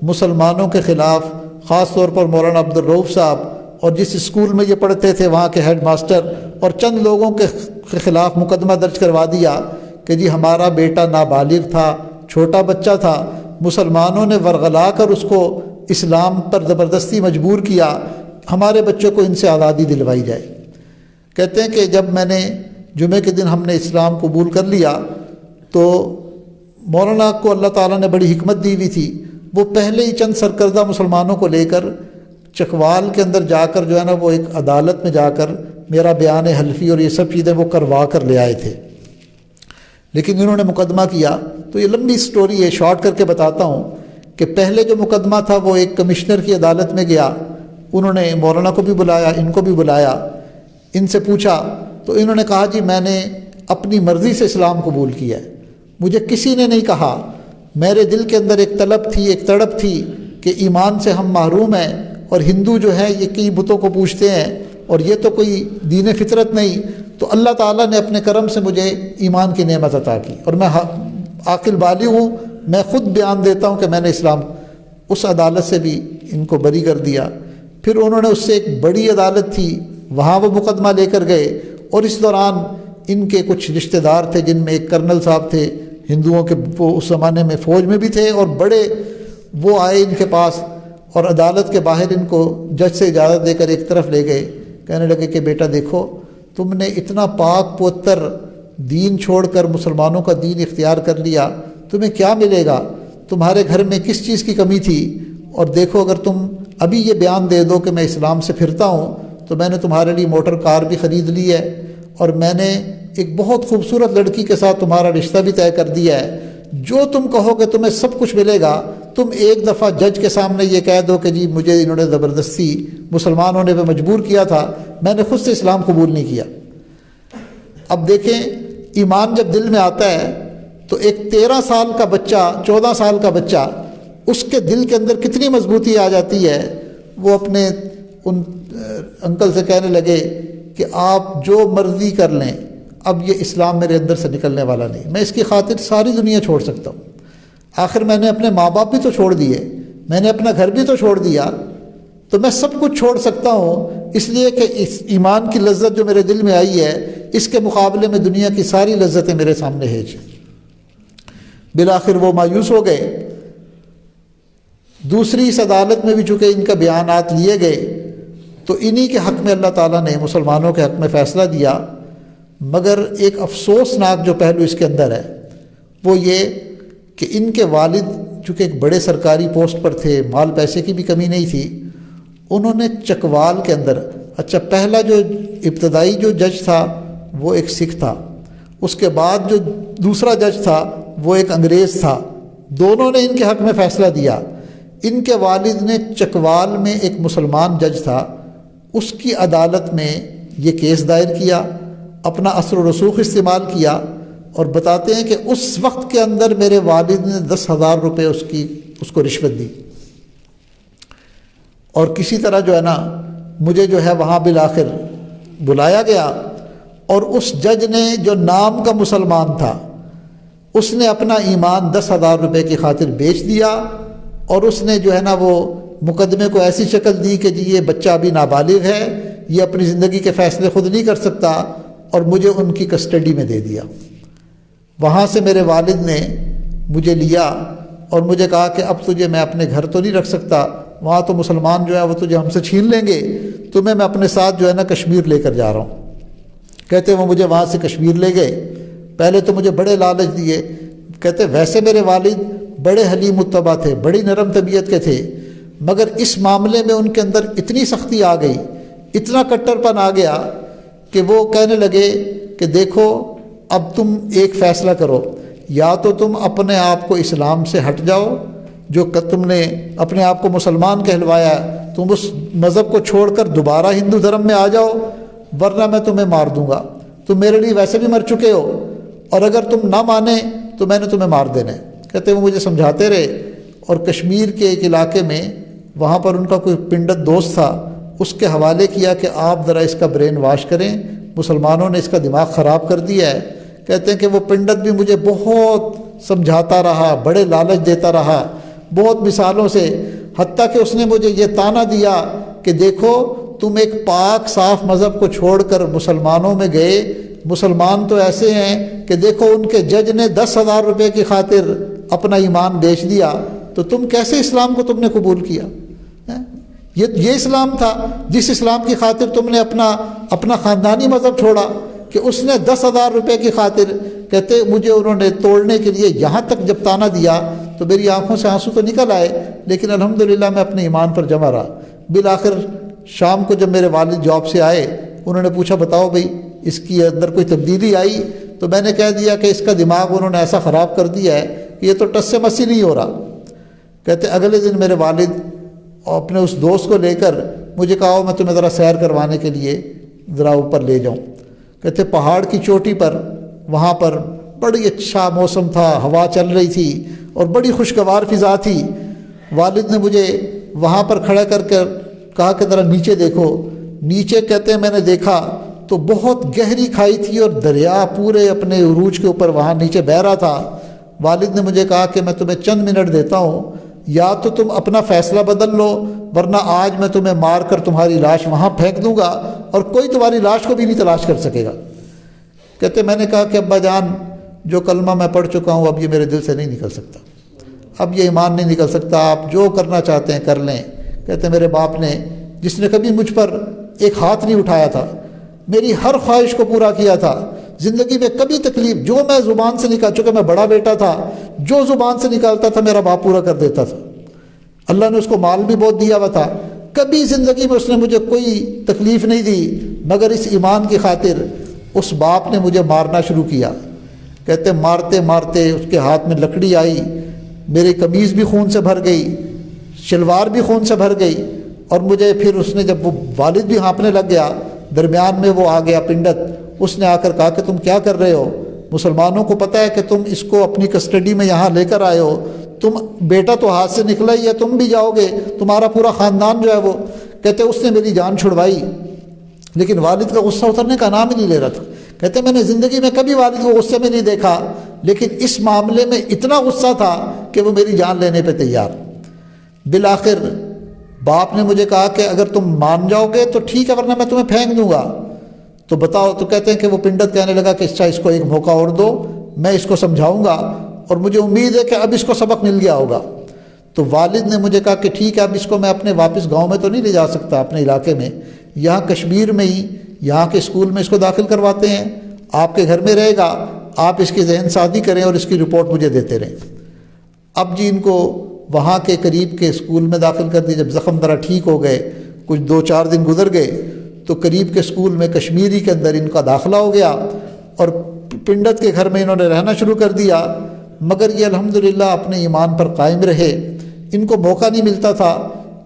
مسلمانوں کے خلاف، خاص طور پر مولانا عبدالرؤف صاحب اور جس اسکول میں یہ پڑھتے تھے وہاں کے ہیڈ ماسٹر اور چند لوگوں کے خلاف مقدمہ درج کروا دیا کہ جی ہمارا بیٹا نابالغ تھا، چھوٹا بچہ تھا، مسلمانوں نے ورغلا کر اس کو اسلام پر زبردستی مجبور کیا، ہمارے بچوں کو ان سے آزادی دلوائی جائے۔ کہتے ہیں کہ جب میں نے جمعے کے دن ہم نے اسلام قبول کر لیا تو مولانا کو اللہ تعالیٰ نے بڑی حکمت دی ہوئی تھی، وہ پہلے ہی چند سرکردہ مسلمانوں کو لے کر چکوال کے اندر جا کر جو ہے نا وہ ایک عدالت میں جا کر میرا بیان حلفی اور یہ سب چیزیں وہ کروا کر لے آئے تھے۔ لیکن انہوں نے مقدمہ کیا، تو یہ لمبی سٹوری ہے، شارٹ کر کے بتاتا ہوں کہ پہلے جو مقدمہ تھا وہ ایک کمشنر کی عدالت میں گیا، انہوں نے مولانا کو بھی بلایا، ان کو بھی بلایا، ان سے پوچھا تو انہوں نے کہا جی میں نے اپنی مرضی سے اسلام قبول کیا ہے، مجھے کسی نے نہیں کہا، میرے دل کے اندر ایک طلب تھی، ایک تڑپ تھی کہ ایمان سے ہم محروم ہیں، اور ہندو جو ہے یہ کئی بتوں کو پوجتے ہیں اور یہ تو کوئی دین فطرت نہیں، تو اللہ تعالیٰ نے اپنے کرم سے مجھے ایمان کی نعمت عطا کی، اور میں عاقل بالغ ہوں، میں خود بیان دیتا ہوں کہ میں نے اسلام، اس عدالت سے بھی ان کو بری کر دیا۔ پھر انہوں نے اس سے ایک بڑی عدالت تھی وہاں وہ مقدمہ لے کر گئے، اور اس دوران ان کے کچھ رشتہ دار تھے جن میں ایک کرنل صاحب تھے ہندوؤں کے، وہ اس زمانے میں فوج میں بھی تھے، اور بڑے وہ آئے ان کے پاس اور عدالت کے باہر ان کو جج سے اجازت دے کر ایک طرف لے گئے، کہنے لگے کہ بیٹا دیکھو تم نے اتنا پاک پوتر دین چھوڑ کر مسلمانوں کا دین اختیار کر لیا، تمہیں کیا ملے گا؟ تمہارے گھر میں کس چیز کی کمی تھی؟ اور دیکھو اگر تم ابھی یہ بیان دے دو کہ میں اسلام سے پھرتا ہوں تو میں نے تمہارے لیے موٹر کار بھی خرید لی ہے، اور میں نے ایک بہت خوبصورت لڑکی کے ساتھ تمہارا رشتہ بھی طے کر دیا ہے، جو تم کہو کہ تمہیں سب کچھ ملے گا، تم ایک دفعہ جج کے سامنے یہ کہہ دو کہ جی مجھے انہوں نے زبردستی مسلمانوں نے مجبور کیا تھا، میں نے خود سے اسلام قبول نہیں کیا۔ اب دیکھیں ایمان جب دل میں آتا ہے تو ایک 13 سال کا بچہ 14 سال کا بچہ اس کے دل کے اندر کتنی مضبوطی آ جاتی ہے، وہ اپنے ان انکل سے کہنے لگے کہ آپ جو مرضی کر لیں، اب یہ اسلام میرے اندر سے نکلنے والا نہیں، میں اس کی خاطر ساری دنیا چھوڑ سکتا ہوں۔ آخر میں نے اپنے ماں باپ بھی تو چھوڑ دیے، میں نے اپنا گھر بھی تو چھوڑ دیا، تو میں سب کچھ چھوڑ سکتا ہوں، اس لیے کہ اس ایمان کی لذت جو میرے دل میں آئی ہے اس کے مقابلے میں دنیا کی ساری لذتیں میرے سامنے ہے جی۔ بالآخر وہ مایوس ہو گئے۔ دوسری اس عدالت میں بھی چونکہ ان کا بیانات لیے گئے تو انہی کے حق میں اللہ تعالیٰ نے مسلمانوں کے حق میں فیصلہ دیا، مگر ایک افسوسناک جو پہلو اس کے اندر ہے وہ یہ کہ ان کے والد چونکہ ایک بڑے سرکاری پوسٹ پر تھے، مال پیسے کی بھی کمی نہیں تھی، انہوں نے چکوال کے اندر پہلا جو ابتدائی جو جج تھا وہ ایک سکھ تھا، اس کے بعد جو دوسرا جج تھا وہ ایک انگریز تھا، دونوں نے ان کے حق میں فیصلہ دیا۔ ان کے والد نے چکوال میں ایک مسلمان جج تھا، اس کی عدالت میں یہ کیس دائر کیا، اپنا اثر و رسوخ استعمال کیا، اور بتاتے ہیں کہ اس وقت کے اندر میرے والد نے 10,000 روپے اس کو رشوت دی، اور کسی طرح جو ہے نا مجھے جو ہے وہاں بالآخر بلایا گیا، اور اس جج نے جو نام کا مسلمان تھا اس نے اپنا ایمان 10,000 روپے کی خاطر بیچ دیا، اور اس نے جو ہے نا وہ مقدمے کو ایسی شکل دی کہ جی یہ بچہ ابھی نابالغ ہے، یہ اپنی زندگی کے فیصلے خود نہیں کر سکتا، اور مجھے ان کی کسٹڈی میں دے دیا۔ وہاں سے میرے والد نے مجھے لیا اور مجھے کہا کہ اب تجھے میں اپنے گھر تو نہیں رکھ سکتا، وہاں تو مسلمان جو ہے وہ تجھے ہم سے چھین لیں گے، تمہیں میں اپنے ساتھ جو ہے نا کشمیر لے کر جا رہا ہوں۔ کہتے وہ مجھے وہاں سے کشمیر لے گئے، پہلے تو مجھے بڑے لالچ دیے، کہتے ویسے میرے والد بڑے حلیم متبع تھے، بڑی نرم طبیعت کے تھے، مگر اس معاملے میں ان کے اندر اتنی سختی آ گئی، اتنا کٹر پن آ گیا کہ وہ کہنے لگے کہ دیکھو اب تم ایک فیصلہ کرو، یا تو تم اپنے آپ کو اسلام سے ہٹ جاؤ، جو تم نے اپنے آپ کو مسلمان کہلوایا تم اس مذہب کو چھوڑ کر دوبارہ ہندو دھرم میں آ جاؤ، ورنہ میں تمہیں مار دوں گا، تم میرے لیے ویسے بھی مر چکے ہو، اور اگر تم نہ مانے تو میں نے تمہیں مار دینا ہے۔ کہتے وہ مجھے سمجھاتے رہے، اور کشمیر کے ایک علاقے میں وہاں پر ان کا کوئی پنڈت دوست تھا، اس کے حوالے کیا کہ آپ ذرا اس کا برین واش کریں، مسلمانوں نے اس کا دماغ خراب کر دیا ہے۔ کہتے ہیں کہ وہ پنڈت بھی مجھے بہت سمجھاتا رہا، بڑے لالچ دیتا رہا، بہت مثالوں سے، حتیٰ کہ اس نے مجھے یہ طعنہ دیا کہ دیکھو تم ایک پاک صاف مذہب کو چھوڑ کر مسلمانوں میں گئے، مسلمان تو ایسے ہیں کہ دیکھو ان کے جج نے 10,000 روپے کی خاطر اپنا ایمان بیچ دیا، تو تم کیسے اسلام کو تم نے قبول کیا؟ یہ اسلام تھا جس اسلام کی خاطر تم نے اپنا خاندانی مذہب چھوڑا، کہ اس نے 10,000 روپے کی خاطر، کہتے مجھے انہوں نے توڑنے کے لیے یہاں تک جب طعنہ دیا تو میری آنکھوں سے آنسو تو نکل آئے، لیکن الحمدللہ میں اپنے ایمان پر جمع رہا۔ بالآخر شام کو جب میرے والد جاب سے آئے، انہوں نے پوچھا بتاؤ بھائی اس کی اندر کوئی تبدیلی آئی؟ تو میں نے کہہ دیا کہ اس کا دماغ انہوں نے ایسا خراب کر دیا ہے کہ یہ تو ٹس سے مسی نہیں ہو رہا۔ کہتے اگلے دن میرے والد اپنے اس دوست کو لے کر مجھے کہا میں تمہیں ذرا سیر کروانے کے لیے ذرا اوپر لے جاؤں۔ کہتے پہاڑ کی چوٹی پر، وہاں پر بڑی اچھا موسم تھا، ہوا چل رہی تھی اور بڑی خوشگوار فضا تھی۔ والد نے مجھے وہاں پر کھڑا کر کہا کہ ذرا نیچے دیکھو۔ نیچے کہتے ہیں میں نے دیکھا تو بہت گہری کھائی تھی اور دریا پورے اپنے عروج کے اوپر وہاں نیچے بہہ رہا تھا۔ والد نے مجھے کہا کہ میں تمہیں چند منٹ دیتا ہوں، یا تو تم اپنا فیصلہ بدل لو، ورنہ آج میں تمہیں مار کر تمہاری لاش وہاں پھینک دوں گا اور کوئی تمہاری لاش کو بھی نہیں تلاش کر سکے گا۔ کہتے میں نے کہا کہ ابا جان جو کلمہ میں پڑھ چکا ہوں اب یہ میرے دل سے نہیں نکل سکتا، اب یہ ایمان نہیں نکل سکتا، آپ جو کرنا چاہتے ہیں کر لیں۔ کہتے میرے باپ نے، جس نے کبھی مجھ پر ایک ہاتھ نہیں اٹھایا تھا، میری ہر خواہش کو پورا کیا تھا، زندگی میں کبھی تکلیف جو میں زبان سے نکال چکا، میں بڑا بیٹا تھا، جو زبان سے نکالتا تھا میرا باپ پورا کر دیتا تھا۔ اللہ نے اس کو مال بھی بہت دیا ہوا تھا، کبھی زندگی میں اس نے مجھے کوئی تکلیف نہیں دی، مگر اس ایمان کی خاطر اس باپ نے مجھے مارنا شروع کیا۔ کہتے مارتے مارتے اس کے ہاتھ میں لکڑی آئی، میری قمیض بھی خون سے بھر گئی، شلوار بھی خون سے بھر گئی، اور مجھے پھر اس نے جب وہ والد بھی ہانپنے لگ گیا، درمیان میں وہ آ گیا پنڈت، اس نے آ کر کہا کہ تم کیا کر رہے ہو؟ مسلمانوں کو پتہ ہے کہ تم اس کو اپنی کسٹڈی میں یہاں لے کر آئے ہو، تم بیٹا تو ہاتھ سے نکلا ہی ہے، تم بھی جاؤ گے، تمہارا پورا خاندان جو ہے وہ۔ کہتے اس نے میری جان چھڑوائی، لیکن والد کا غصہ اترنے کا نام ہی نہیں لے رہا تھا۔ کہتے میں نے زندگی میں کبھی والد کو غصے میں نہیں دیکھا، لیکن اس معاملے میں اتنا غصہ تھا کہ وہ میری جان لینے پہ تیار۔ بالآخر باپ نے مجھے کہا کہ اگر تم مان جاؤ گے تو ٹھیک ہے، ورنہ میں تمہیں پھینک دوں گا۔ تو بتاؤ، تو کہتے ہیں کہ وہ پنڈت کہنے لگا کہ اچھا اس کو ایک موقع اور دو، میں اس کو سمجھاؤں گا، اور مجھے امید ہے کہ اب اس کو سبق مل گیا ہوگا۔ تو والد نے مجھے کہا کہ ٹھیک ہے، اب اس کو میں اپنے واپس گاؤں میں تو نہیں لے جا سکتا، اپنے علاقے میں، یہاں کشمیر میں ہی یہاں کے اسکول میں اس کو داخل کرواتے ہیں، آپ کے گھر میں رہے گا، آپ اس کی ذہن سازی کریں اور اس کی رپورٹ مجھے دیتے رہیں۔ اب جی ان کو وہاں کے قریب کے اسکول میں داخل کر دی۔ جب زخم ذرا ٹھیک ہو گئے، کچھ 2-4 دن گزر گئے، تو قریب کے اسکول میں کشمیری کے اندر ان کا داخلہ ہو گیا، اور پنڈت کے گھر میں انہوں نے رہنا شروع کر دیا۔ مگر یہ الحمدللہ اپنے ایمان پر قائم رہے، ان کو موقع نہیں ملتا تھا،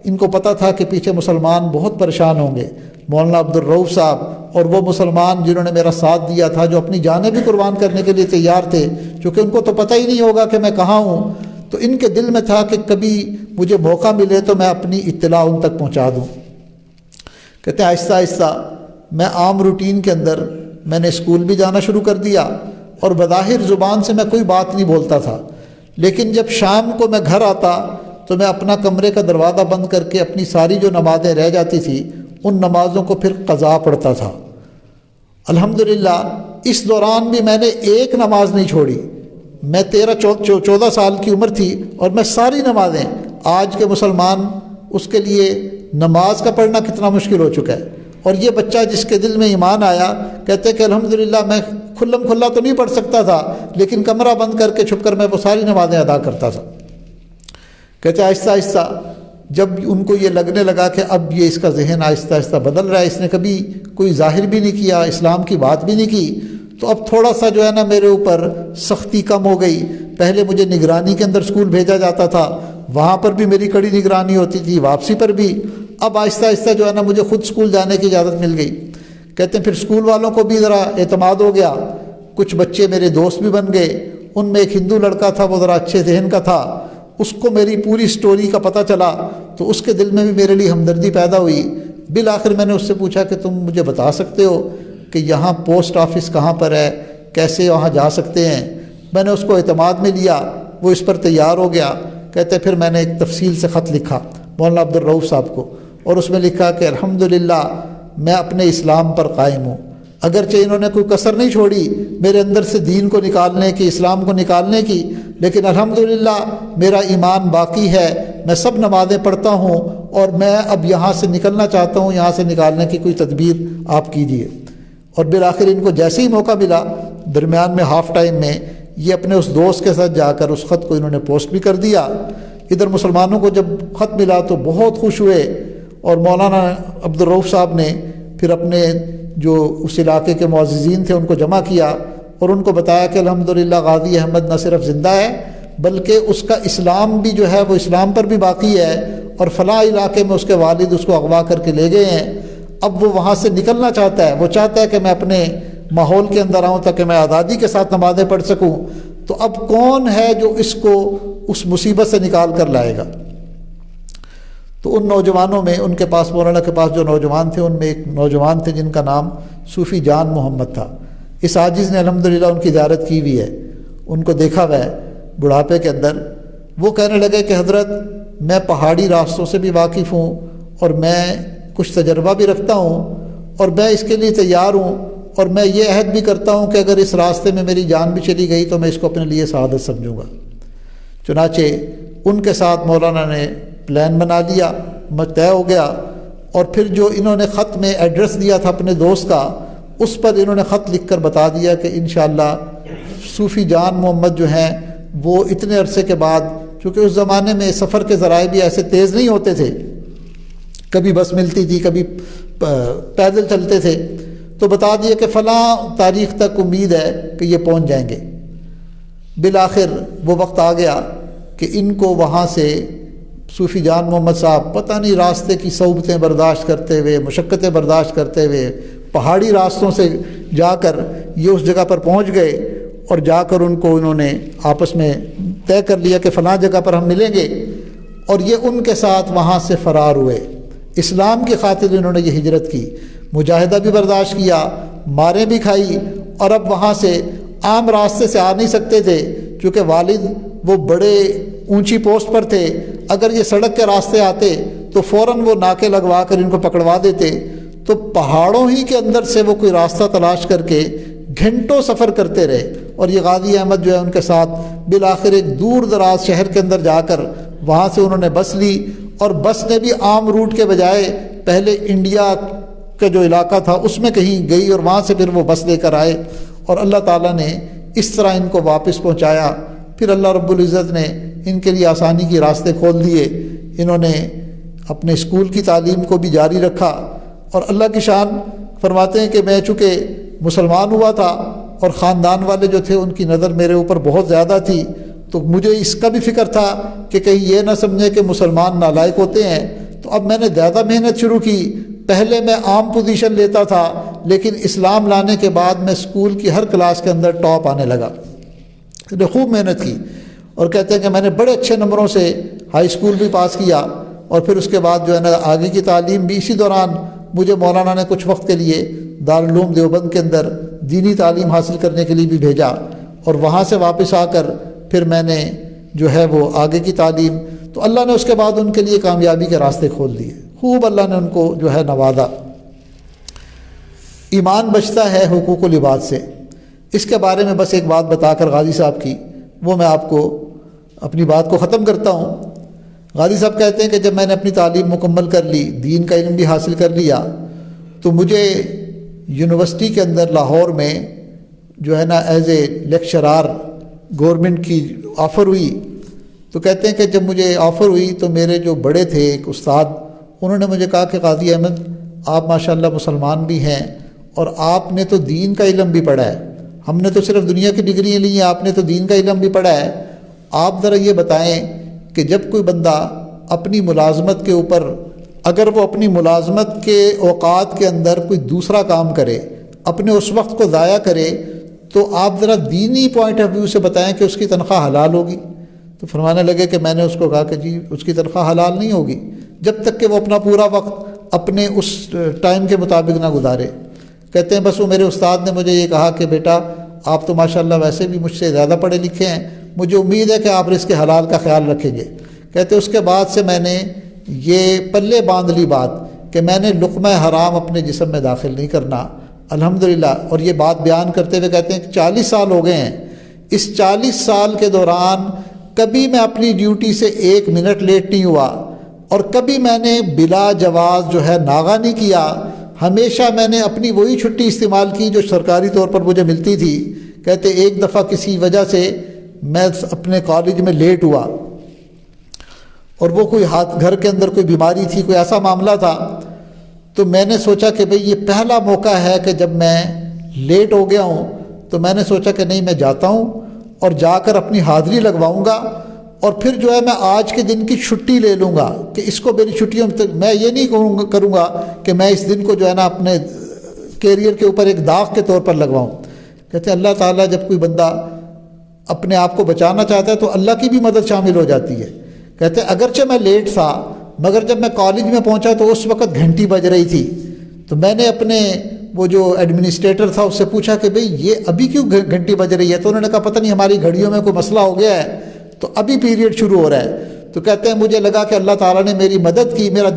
ان کو پتہ تھا کہ پیچھے مسلمان بہت پریشان ہوں گے۔ مولانا عبدالرؤف صاحب اور وہ مسلمان جنہوں نے میرا ساتھ دیا تھا، جو اپنی جانیں بھی قربان کرنے کے لیے تیار تھے، چونکہ ان کو تو پتہ ہی نہیں ہوگا کہ میں کہاں ہوں، تو ان کے دل میں تھا کہ کبھی مجھے موقع ملے تو میں اپنی اطلاع ان تک پہنچا دوں۔ کہتے ہیں آہستہ آہستہ میں عام روٹین کے اندر میں نے اسکول بھی جانا شروع کر دیا، اور بظاہر زبان سے میں کوئی بات نہیں بولتا تھا، لیکن جب شام کو میں گھر آتا تو میں اپنا کمرے کا دروازہ بند کر کے اپنی ساری جو نمازیں رہ جاتی تھی ان نمازوں کو پھر قضا پڑھتا تھا۔ الحمدللہ اس دوران بھی میں نے ایک نماز نہیں چھوڑی۔ میں 13-14 سال کی عمر تھی، اور میں ساری نمازیں، آج کے مسلمان اس کے لیے نماز کا پڑھنا کتنا مشکل ہو چکا ہے، اور یہ بچہ جس کے دل میں ایمان آیا، کہتے کہ الحمدللہ میں کھلم کھلا تو نہیں پڑھ سکتا تھا، لیکن کمرہ بند کر کے چھپ کر میں وہ ساری نمازیں ادا کرتا تھا۔ کہتے آہستہ آہستہ جب ان کو یہ لگنے لگا کہ اب یہ اس کا ذہن آہستہ آہستہ بدل رہا ہے، اس نے کبھی کوئی ظاہر بھی نہیں کیا، اسلام کی بات بھی نہیں کی، تو اب تھوڑا سا جو ہے نا میرے اوپر سختی کم ہو گئی۔ پہلے مجھے نگرانی کے اندر اسکول بھیجا جاتا تھا، وہاں پر بھی میری کڑی نگرانی ہوتی تھی، واپسی پر بھی۔ اب آہستہ آہستہ جو ہے نا مجھے خود اسکول جانے کی اجازت مل گئی۔ کہتے ہیں پھر اسکول والوں کو بھی ذرا اعتماد ہو گیا، کچھ بچے میرے دوست بھی بن گئے، ان میں ایک ہندو لڑکا تھا، وہ ذرا اچھے ذہن کا تھا، اس کو میری پوری سٹوری کا پتہ چلا، تو اس کے دل میں بھی میرے لیے ہمدردی پیدا ہوئی۔ بالآخر میں نے اس سے پوچھا کہ تم مجھے بتا سکتے ہو کہ یہاں پوسٹ آفس کہاں پر ہے، کیسے وہاں جا سکتے ہیں؟ میں نے اس کو اعتماد میں لیا، وہ اس پر تیار ہو گیا۔ کہتے پھر میں نے ایک تفصیل سے خط لکھا مولانا عبدالرؤف صاحب کو، اور اس میں لکھا کہ الحمدللہ میں اپنے اسلام پر قائم ہوں، اگرچہ انہوں نے کوئی کسر نہیں چھوڑی میرے اندر سے دین کو نکالنے کی، اسلام کو نکالنے کی، لیکن الحمدللہ میرا ایمان باقی ہے، میں سب نمازیں پڑھتا ہوں، اور میں اب یہاں سے نکلنا چاہتا ہوں، یہاں سے نکالنے کی کوئی تدبیر آپ کیجیے۔ اور بالآخر ان کو جیسے ہی موقع ملا، درمیان میں ہاف ٹائم میں یہ اپنے اس دوست کے ساتھ جا کر اس خط کو انہوں نے پوسٹ بھی کر دیا۔ ادھر مسلمانوں کو جب خط ملا تو بہت خوش ہوئے، اور مولانا عبدالرؤف صاحب نے پھر اپنے جو اس علاقے کے معززین تھے ان کو جمع کیا، اور ان کو بتایا کہ الحمدللہ غازی احمد نہ صرف زندہ ہے بلکہ اس کا اسلام بھی جو ہے وہ اسلام پر بھی باقی ہے، اور فلاں علاقے میں اس کے والد اس کو اغوا کر کے لے گئے ہیں، اب وہ وہاں سے نکلنا چاہتا ہے، وہ چاہتا ہے کہ میں اپنے ماحول کے اندر آؤں تاکہ میں آزادی کے ساتھ نمازیں پڑھ سکوں۔ تو اب کون ہے جو اس کو اس مصیبت سے نکال کر لائے گا؟ تو ان نوجوانوں میں، ان کے پاس، مولانا کے پاس جو نوجوان تھے، ان میں ایک نوجوان تھے جن کا نام صوفی جان محمد تھا۔ اس عاجز نے الحمدللہ ان کی زیارت کی ہوئی ہے، ان کو دیکھا ہوا ہے بڑھاپے کے اندر۔ وہ کہنے لگے کہ حضرت میں پہاڑی راستوں سے بھی واقف ہوں، اور میں کچھ تجربہ بھی رکھتا ہوں، اور میں اس کے لیے تیار ہوں، اور میں یہ عہد بھی کرتا ہوں کہ اگر اس راستے میں میری جان بھی چلی گئی تو میں اس کو اپنے لیے سعادت سمجھوں گا۔ چنانچہ ان کے ساتھ مولانا نے پلان بنا لیا، طے ہو گیا، اور پھر جو انہوں نے خط میں ایڈریس دیا تھا اپنے دوست کا، اس پر انہوں نے خط لکھ کر بتا دیا کہ انشاءاللہ صوفی جان محمد جو ہیں وہ اتنے عرصے کے بعد، چونکہ اس زمانے میں سفر کے ذرائع بھی ایسے تیز نہیں ہوتے تھے، کبھی بس ملتی تھی، کبھی پیدل چلتے تھے، تو بتا دیا کہ فلاں تاریخ تک امید ہے کہ یہ پہنچ جائیں گے۔ بالآخر وہ وقت آ گیا کہ ان کو وہاں سے صوفی جان محمد صاحب پتہ نہیں راستے کی صعوبتیں برداشت کرتے ہوئے، مشقتیں برداشت کرتے ہوئے، پہاڑی راستوں سے جا کر یہ اس جگہ پر پہنچ گئے اور جا کر ان کو انہوں نے آپس میں طے کر لیا کہ فلاں جگہ پر ہم ملیں گے، اور یہ ان کے ساتھ وہاں سے فرار ہوئے۔ اسلام کی خاطر انہوں نے یہ ہجرت کی، مجاہدہ بھی برداشت کیا، ماریں بھی کھائی، اور اب وہاں سے عام راستے سے آ نہیں سکتے تھے چونکہ والد وہ بڑے اونچی پوسٹ پر تھے، اگر یہ سڑک کے راستے آتے تو فوراً وہ ناکے لگوا کر ان کو پکڑوا دیتے، تو پہاڑوں ہی کے اندر سے وہ کوئی راستہ تلاش کر کے گھنٹوں سفر کرتے رہے، اور یہ غازی احمد جو ہے ان کے ساتھ بالآخر ایک دور دراز شہر کے اندر جا کر وہاں سے انہوں نے بس لی، اور بس نے بھی عام روٹ کے بجائے پہلے انڈیا کا جو علاقہ تھا اس میں کہیں گئی، اور وہاں سے پھر وہ بس لے کر آئے، اور اللہ تعالیٰ نے اس طرح ان کو واپس پہنچایا۔ پھر اللہ رب العزت نے ان کے لیے آسانی کے راستے کھول دیے، انہوں نے اپنے اسکول کی تعلیم کو بھی جاری رکھا، اور اللہ کی شان فرماتے ہیں کہ میں چونکہ مسلمان ہوا تھا اور خاندان والے جو تھے ان کی نظر میرے اوپر بہت زیادہ تھی، تو مجھے اس کا بھی فکر تھا کہ کہیں یہ نہ سمجھے کہ مسلمان نالائق ہوتے ہیں، تو اب میں نے زیادہ محنت شروع کی۔ پہلے میں عام پوزیشن لیتا تھا، لیکن اسلام لانے کے بعد میں اسکول کی ہر کلاس کے اندر ٹاپ آنے لگا، نے خوب محنت کی، اور کہتے ہیں کہ میں نے بڑے اچھے نمبروں سے ہائی اسکول بھی پاس کیا، اور پھر اس کے بعد جو ہے نا آگے کی تعلیم بھی اسی دوران مجھے مولانا نے کچھ وقت کے لیے دارالعلوم دیوبند کے اندر دینی تعلیم حاصل کرنے کے لیے بھی بھیجا، اور وہاں سے واپس آ کر پھر میں نے جو ہے وہ آگے کی تعلیم، تو اللہ نے اس کے بعد ان کے لیے کامیابی کے راستے کھول دیے، خوب اللہ نے ان کو جو ہے نوازا۔ ایمان بچتا ہے حقوق العباد سے، اس کے بارے میں بس ایک بات بتا کر غازی صاحب کی وہ میں آپ کو اپنی بات کو ختم کرتا ہوں۔ غازی صاحب کہتے ہیں کہ جب میں نے اپنی تعلیم مکمل کر لی، دین کا علم بھی حاصل کر لیا، تو مجھے یونیورسٹی کے اندر لاہور میں جو ہے نا ایز اے لیکچرار گورنمنٹ کی آفر ہوئی۔ تو کہتے ہیں کہ جب مجھے آفر ہوئی تو میرے جو بڑے تھے ایک استاد، انہوں نے مجھے کہا کہ قاضی احمد آپ ماشاءاللہ مسلمان بھی ہیں اور آپ نے تو دین کا علم بھی پڑھا ہے، ہم نے تو صرف دنیا کی ڈگریاں لی ہیں، آپ نے تو دین کا علم بھی پڑھا ہے، آپ ذرا یہ بتائیں کہ جب کوئی بندہ اپنی ملازمت کے اوپر اگر وہ اپنی ملازمت کے اوقات کے اندر کوئی دوسرا کام کرے، اپنے اس وقت کو ضائع کرے، تو آپ ذرا دینی پوائنٹ آف ویو سے بتائیں کہ اس کی تنخواہ حلال ہوگی؟ تو فرمانے لگے کہ میں نے اس کو کہا کہ جی اس کی تنخواہ حلال نہیں ہوگی جب تک کہ وہ اپنا پورا وقت اپنے اس ٹائم کے مطابق نہ گزارے۔ کہتے ہیں بس وہ میرے استاد نے مجھے یہ کہا کہ بیٹا آپ تو ماشاءاللہ ویسے بھی مجھ سے زیادہ پڑھے لکھے ہیں، مجھے امید ہے کہ آپ رزق حلال کا خیال رکھیں گے۔ کہتے اس کے بعد سے میں نے یہ پلے باندھ لی بات کہ میں نے لقمہ حرام اپنے جسم میں داخل نہیں کرنا، الحمدللہ۔ اور یہ بات بیان کرتے ہوئے کہتے ہیں کہ 40 سال ہو گئے ہیں، اس 40 سال کے دوران کبھی میں اپنی ڈیوٹی سے 1 منٹ لیٹ نہیں ہوا، اور کبھی میں نے بلا جواز جو ہے ناغہ نہیں کیا، ہمیشہ میں نے اپنی وہی چھٹی استعمال کی جو سرکاری طور پر مجھے ملتی تھی۔ کہتے ایک دفعہ کسی وجہ سے میں اپنے کالج میں لیٹ ہوا، اور وہ کوئی گھر کے اندر کوئی بیماری تھی، کوئی ایسا معاملہ تھا، تو میں نے سوچا کہ بھئی یہ پہلا موقع ہے کہ جب میں لیٹ ہو گیا ہوں، تو میں نے سوچا کہ نہیں میں جاتا ہوں اور جا کر اپنی حاضری لگواؤں گا، اور پھر جو ہے میں آج کے دن کی چھٹی لے لوں گا کہ اس کو میری چھٹیوں میں یہ نہیں کروں گا کہ میں اس دن کو جو ہے نا اپنے کیریئر کے اوپر ایک داغ کے طور پر لگواؤں۔ کہتے ہیں اللہ تعالیٰ جب کوئی بندہ اپنے آپ کو بچانا چاہتا ہے تو اللہ کی بھی مدد شامل ہو جاتی ہے۔ کہتے ہیں اگرچہ میں لیٹ تھا، مگر جب میں کالج میں پہنچا تو اس وقت گھنٹی بج رہی تھی، تو میں نے اپنے وہ جو ایڈمنسٹریٹر تھا اس سے پوچھا کہ بھئی یہ ابھی کیوں گھنٹی بج رہی ہے؟ تو انہوں نے کہا پتہ نہیں ہماری گھڑیوں میں کوئی مسئلہ ہو گیا ہے تو ابھی پیریڈ شروع ہو رہا ہے۔ تو کہتے ہیں مجھے لگا کہ اللہ تعالیٰ نے میری مدد کی، میرا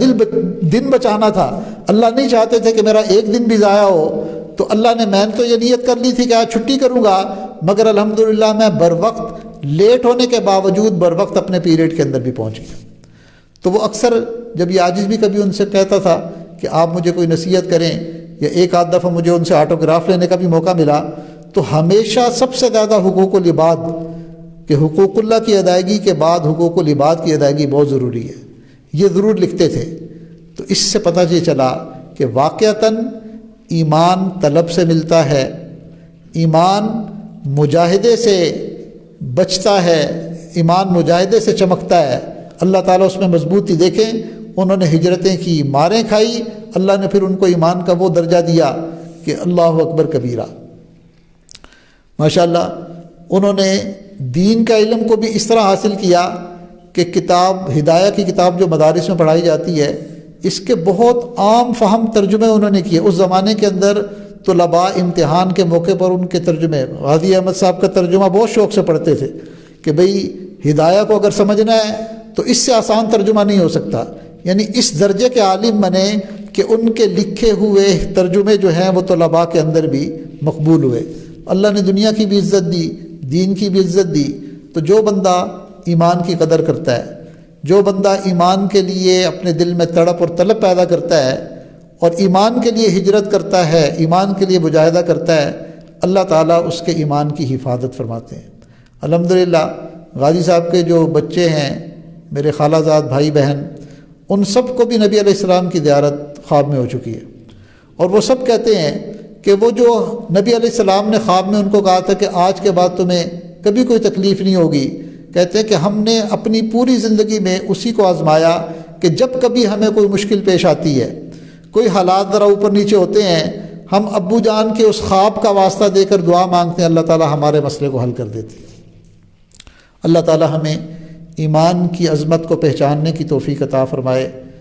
دن بچانا تھا، اللہ نہیں چاہتے تھے کہ میرا ایک دن بھی ضائع ہو، تو اللہ نے میں تو یہ نیت کر لی تھی کہ آج چھٹی کروں گا، مگر الحمدللہ میں بر وقت لیٹ ہونے کے باوجود بر وقت اپنے پیریڈ کے اندر بھی پہنچ گیا۔ تو وہ اکثر جب یہ عاجز بھی کبھی ان سے کہتا تھا کہ آپ مجھے کوئی نصیحت کریں، یا ایک آدھ دفعہ مجھے ان سے آٹوگراف لینے کا بھی موقع ملا، تو ہمیشہ سب سے زیادہ حقوق العباد کہ حقوق اللہ کی ادائیگی کے بعد حقوق العباد کی ادائیگی بہت ضروری ہے، یہ ضرور لکھتے تھے۔ تو اس سے پتہ یہ چلا کہ واقعتاً ایمان طلب سے ملتا ہے، ایمان مجاہدے سے بچتا ہے، ایمان مجاہدے سے چمکتا ہے، اللہ تعالیٰ اس میں مضبوطی۔ دیکھیں انہوں نے ہجرتیں کی، ماریں کھائی، اللہ نے پھر ان کو ایمان کا وہ درجہ دیا کہ اللہ اکبر کبیرہ۔ ماشاءاللہ انہوں نے دین کا علم کو بھی اس طرح حاصل کیا کہ کتاب ہدایہ کی کتاب جو مدارس میں پڑھائی جاتی ہے، اس کے بہت عام فہم ترجمے انہوں نے کیے۔ اس زمانے کے اندر طلباء امتحان کے موقع پر ان کے ترجمے، غازی احمد صاحب کا ترجمہ بہت شوق سے پڑھتے تھے کہ بھئی ہدایہ کو اگر سمجھنا ہے تو اس سے آسان ترجمہ نہیں ہو سکتا، یعنی اس درجے کے عالم بنے کہ ان کے لکھے ہوئے ترجمے جو ہیں وہ طلباء کے اندر بھی مقبول ہوئے۔ اللہ نے دنیا کی بھی عزت دی، دین کی بھی عزت دی۔ تو جو بندہ ایمان کی قدر کرتا ہے، جو بندہ ایمان کے لیے اپنے دل میں تڑپ اور طلب پیدا کرتا ہے اور ایمان کے لیے ہجرت کرتا ہے، ایمان کے لیے مجاہدہ کرتا ہے، اللہ تعالیٰ اس کے ایمان کی حفاظت فرماتے ہیں۔ الحمدللہ غازی صاحب کے جو بچے ہیں، میرے خالہ زاد بھائی بہن، ان سب کو بھی نبی علیہ السلام کی زیارت خواب میں ہو چکی ہے، اور وہ سب کہتے ہیں کہ وہ جو نبی علیہ السلام نے خواب میں ان کو کہا تھا کہ آج کے بعد تمہیں کبھی کوئی تکلیف نہیں ہوگی، کہتے ہیں کہ ہم نے اپنی پوری زندگی میں اسی کو آزمایا کہ جب کبھی ہمیں کوئی مشکل پیش آتی ہے، کوئی حالات ذرا اوپر نیچے ہوتے ہیں، ہم ابو جان کے اس خواب کا واسطہ دے کر دعا مانگتے ہیں، اللہ تعالیٰ ہمارے مسئلے کو حل کر دیتے ہیں۔ اللہ تعالیٰ ہمیں ایمان کی عظمت کو پہچاننے کی توفیق عطا فرمائے۔